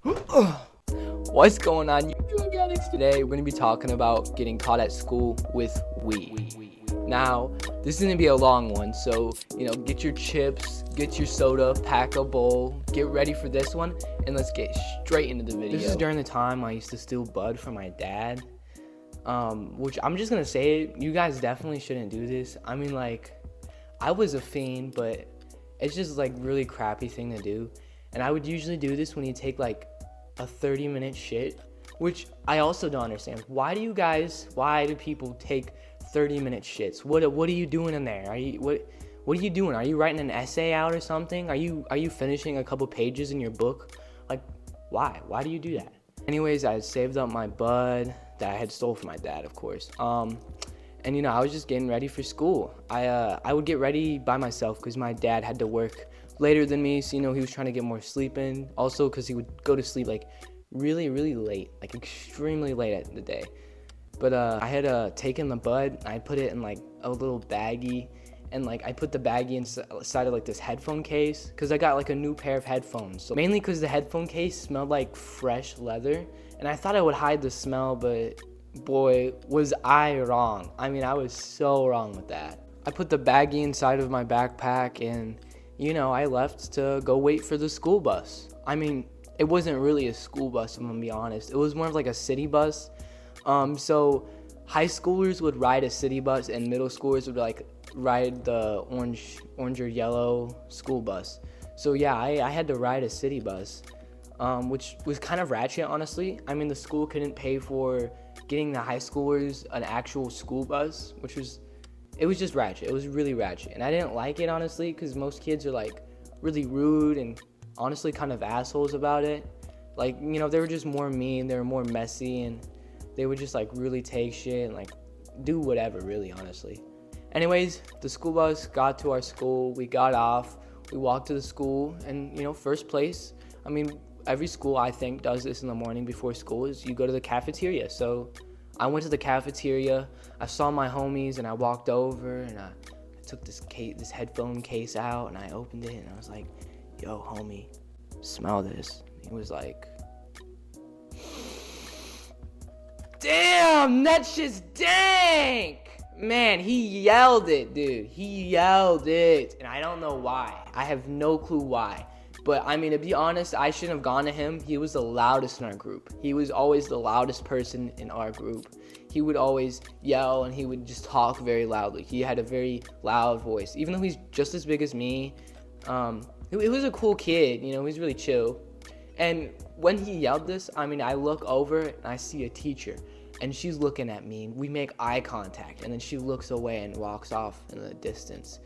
What's going on, YouTube Galaxy? Today we're gonna be talking about getting caught at school with weed. Now, this is gonna be a long one, so get your chips, get your soda, pack a bowl, get ready for this one, and let's get straight into the video. This is during the time I used to steal bud from my dad, which I'm just gonna say, you guys definitely shouldn't do this. I mean, like, I was a fiend, but it's just like really crappy thing to do. And I would usually do this when you take like a 30-minute shit, which I also don't understand. Why do people take 30-minute shits? What are you doing in there? What are you doing? Are you writing an essay out or something? Are you finishing a couple pages in your book? Like, why do you do that? Anyways, I saved up my bud that I had stole from my dad, of course. And I was just getting ready for school. I would get ready by myself because my dad had to work later than me, so he was trying to get more sleep in. Also because he would go to sleep like really late, like extremely late at the day. But I had taken the bud, I put it in like a little baggie, and like I put the baggie inside of like this headphone case because I got like a new pair of headphones. So mainly because the headphone case smelled like fresh leather, and I thought I would hide the smell, but boy, was I wrong. I mean, I was so wrong with that. I put the baggie inside of my backpack, and I left to go wait for the school bus. I mean, it wasn't really a school bus, I'm gonna be honest. It was more of like a city bus. So high schoolers would ride a city bus, and middle schoolers would like ride the orange or yellow school bus. So yeah, I had to ride a city bus, which was kind of ratchet, honestly. I mean, the school couldn't pay for getting the high schoolers an actual school bus, it was just ratchet. It was really ratchet, and I didn't like it, honestly, because most kids are like really rude and honestly kind of assholes about it. Like, they were just more mean, they were more messy, and they would just like really take shit and like do whatever, really, honestly. Anyways, the school bus got to our school, we got off, we walked to the school, and first place, I mean, every school I think does this in the morning before school, is you go to the cafeteria. So I went to the cafeteria, I saw my homies, and I walked over, and I took this headphone case out, and I opened it, and I was like, yo, homie, smell this. He was like, damn, that shit's dank. Man, he yelled it, dude. He yelled it, and I don't know why. I have no clue why. But I mean, to be honest, I shouldn't have gone to him. He was the loudest in our group. He was always the loudest person in our group. He would always yell, and he would just talk very loudly. He had a very loud voice. Even though he's just as big as me, he was a cool kid, he's really chill. And when he yelled this, I mean, I look over and I see a teacher, and she's looking at me, and we make eye contact, and then she looks away and walks off in the distance.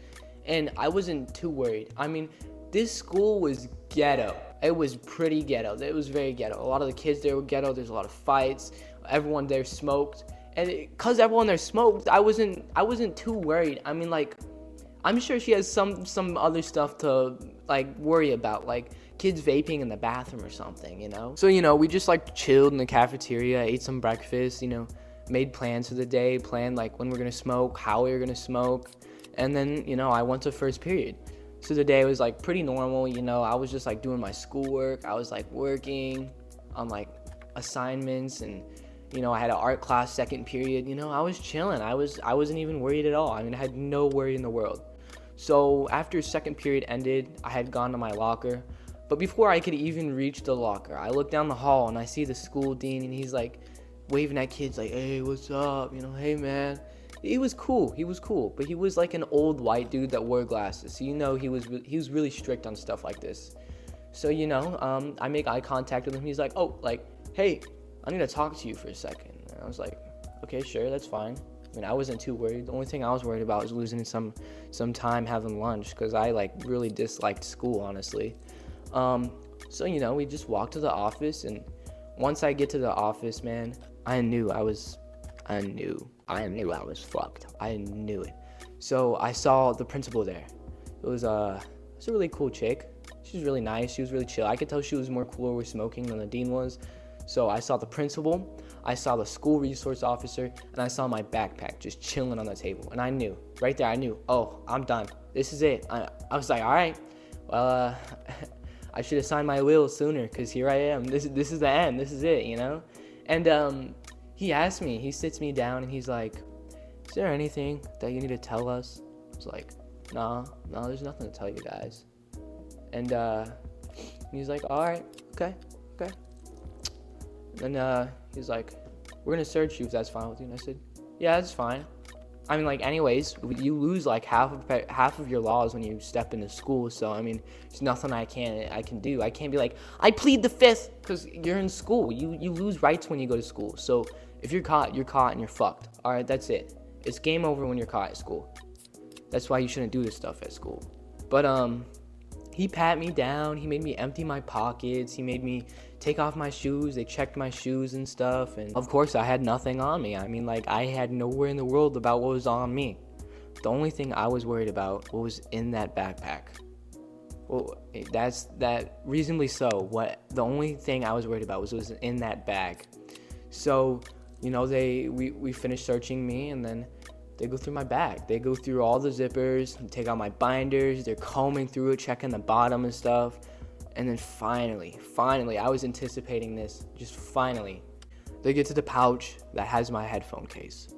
And I wasn't too worried. I mean, this school was ghetto. It was pretty ghetto. It was very ghetto. A lot of the kids there were ghetto. There's a lot of fights. Everyone there smoked. And because everyone there smoked, I wasn't too worried. I mean, like, I'm sure she has some other stuff to like worry about, like kids vaping in the bathroom or something, So, we just like chilled in the cafeteria, ate some breakfast, made plans for the day, planned like when we're gonna smoke, how we were gonna smoke, and then, I went to first period. So the day was like pretty normal, I was just like doing my schoolwork. I was like working on like assignments, and I had an art class second period. I was chilling. I wasn't even worried at all. I mean, I had no worry in the world. So after second period ended, I had gone to my locker. But before I could even reach the locker, I look down the hall and I see the school dean, and he's like waving at kids like, hey, what's up? Hey, man. He was cool, but he was like an old white dude that wore glasses. So he was really strict on stuff like this. So I make eye contact with him. He's like, oh, like, hey, I need to talk to you for a second. And I was like, okay, sure, that's fine. I mean, I wasn't too worried. The only thing I was worried about was losing some time having lunch, because I like really disliked school, honestly. So we just walked to the office, and once I get to the office, man, I knew I was fucked. I knew it. So I saw the principal there. It was a really cool chick. She was really nice. She was really chill. I could tell she was more cooler with smoking than the dean was. So I saw the principal, I saw the school resource officer, and I saw my backpack just chilling on the table. And I knew, right there, oh, I'm done. This is it. I was like, all right, well, I should have signed my will sooner, because here I am. This is the end. This is it, you know? And he asked me, he sits me down, and he's like, is there anything that you need to tell us? I was like, no, there's nothing to tell you guys. And he's like, all right, okay. And he's like, we're gonna search you if that's fine with you. And I said, yeah, that's fine. I mean, like, anyways, you lose like half of your laws when you step into school. So I mean, there's nothing I can do. I can't be like, I plead the fifth, because you're in school. You lose rights when you go to school. So if you're caught and you're fucked. All right, that's it. It's game over when you're caught at school. That's why you shouldn't do this stuff at school. But he pat me down. He made me empty my pockets. He made me take off my shoes. They checked my shoes and stuff. And of course, I had nothing on me. I mean, like, I had nowhere in the world about what was on me. The only thing I was worried about was in that backpack. Well, that reasonably so. The only thing I was worried about was in that bag. So, you know, we finished searching me, and then they go through my bag. They go through all the zippers, take out my binders. They're combing through it, checking the bottom and stuff. And then finally, I was anticipating this. Just finally, they get to the pouch that has my headphone case.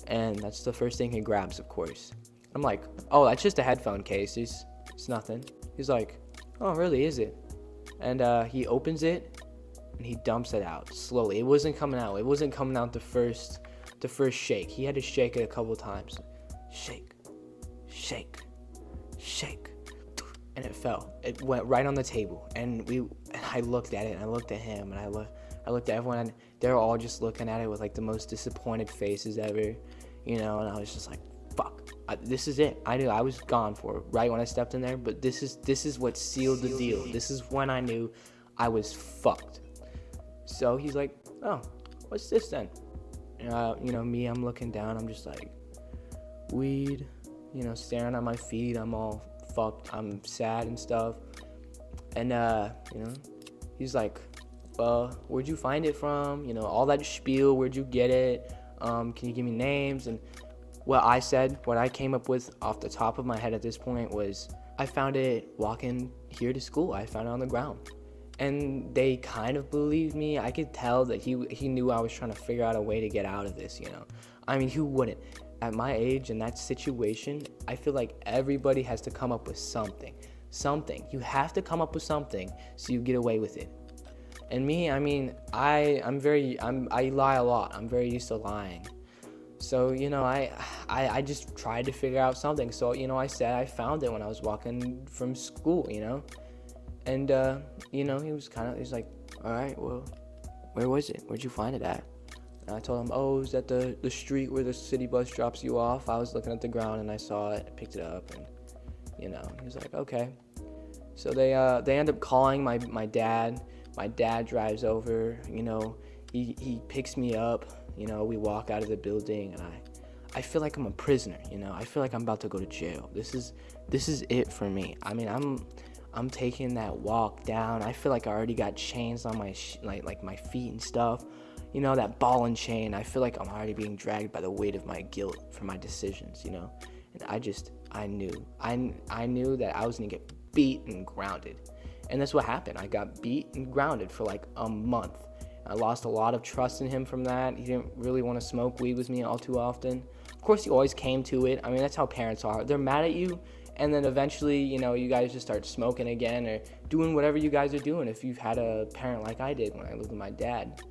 And that's the first thing he grabs, of course. I'm like, oh, that's just a headphone case. It's nothing. He's like, oh, really, is it? And he opens it, and he dumps it out slowly. It wasn't coming out. It wasn't coming out the first shake. He had to shake it a couple times. Shake, and it fell. It went right on the table. And I looked at it, and I looked at him, and I looked at everyone, and they're all just looking at it with like the most disappointed faces ever, you know. And I was just like, fuck, this is it. I knew I was gone for it right when I stepped in there. But this is what sealed the deal. This is when I knew I was fucked. So he's like, oh, what's this then? You know, me, I'm looking down. I'm just like, weed, you know, staring at my feet. I'm all fucked. I'm sad and stuff. And, you know, he's like, well, where'd you find it from? You know, all that spiel. Where'd you get it? Can you give me names? And what I came up with off the top of my head at this point was, I found it walking here to school. I found it on the ground. And they kind of believed me. I could tell that he knew I was trying to figure out a way to get out of this, you know. I mean, who wouldn't? At my age, in that situation, I feel like everybody has to come up with something. You have to come up with something so you get away with it. And me, I mean, I lie a lot. I'm very used to lying. So, you know, I just tried to figure out something. So, you know, I said I found it when I was walking from school, you know. And, you know, he's like, all right, well, where was it? Where'd you find it at? And I told him, oh, it was at the street where the city bus drops you off. I was looking at the ground and I saw it, picked it up, and, you know, he was like, okay. So they end up calling my dad. My dad drives over, you know, he picks me up, you know, we walk out of the building, and I feel like I'm a prisoner, you know. I feel like I'm about to go to jail. This is it for me. I mean, I'm taking that walk down. I feel like I already got chains on my like my feet and stuff. You know, that ball and chain. I feel like I'm already being dragged by the weight of my guilt for my decisions, you know. And I knew that I was gonna get beat and grounded. And that's what happened. I got beat and grounded for like a month. I lost a lot of trust in him from that. He didn't really want to smoke weed with me all too often. Of course, he always came to it. I mean, that's how parents are. They're mad at you, and then eventually, you know, you guys just start smoking again or doing whatever you guys are doing if you've had a parent like I did when I lived with my dad.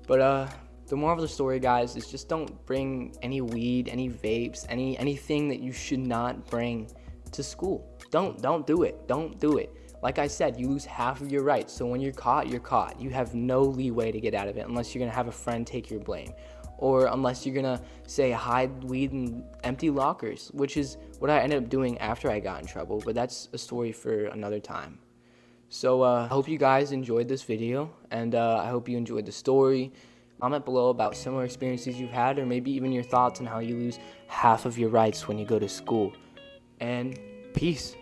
But the moral of the story, guys, is just don't bring any weed, any vapes, anything that you should not bring to school. Don't do it. Don't do it. Like I said, you lose half of your rights. So when you're caught, you're caught. You have no leeway to get out of it unless you're going to have a friend take your blame. Or unless you're going to, say, hide weed in empty lockers, which is what I ended up doing after I got in trouble. But that's a story for another time. So I hope you guys enjoyed this video. And I hope you enjoyed the story. Comment below about similar experiences you've had, or maybe even your thoughts on how you lose half of your rights when you go to school. And peace.